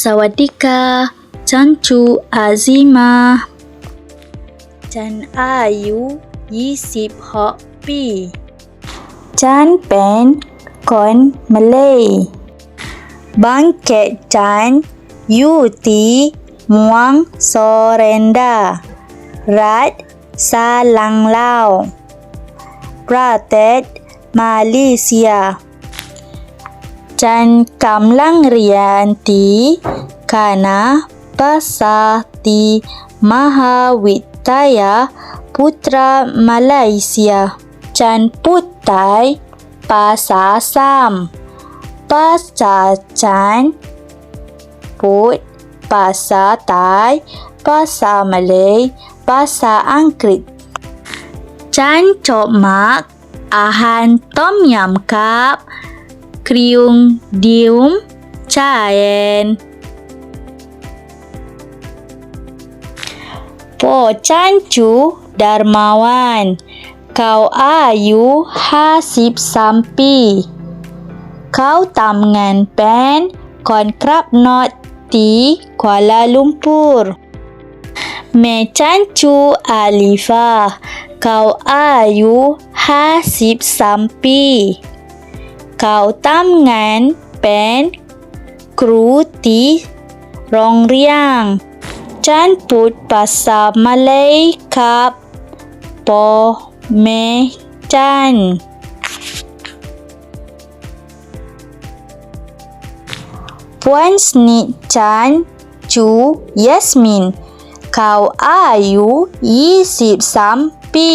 สวัสดีค่ะฉันชื่ออาซิมาฉันอายุ26 ปีฉันเป็นคนมาเลย์บ้านเกิดฉันอยู่ที่เมืองโซเรนดารัฐซาลังลาวประเทศมาเลเซียฉันกำลังเรียนที่คณะภาษาที่มหาวิทยาลัยพุทธมาเลเซียฉันพูดไทยภาษา3ภาษาฉันพูดภาษาไทยภาษามาเลย์ภาษาอังกฤษฉันชอบมากอาหารต้มยำกับเครื่องดื่มชาเย็นพ่อฉันชื่อดาร์มาวันเขาอายุ53 ปีเขาทำงานเป็นคนขับรถที่กัวลาลัมพูร์แม่ฉันชื่ออาลิฟาเขาอายุ53 ปีเขาทำงานเป็นครูที่โรงเรียนฉันพูดภาษามาเลย์กับพ่อแม่ฉันเพื่อนสนิทฉันชื่อยาสมินเขาอายุ23 ปี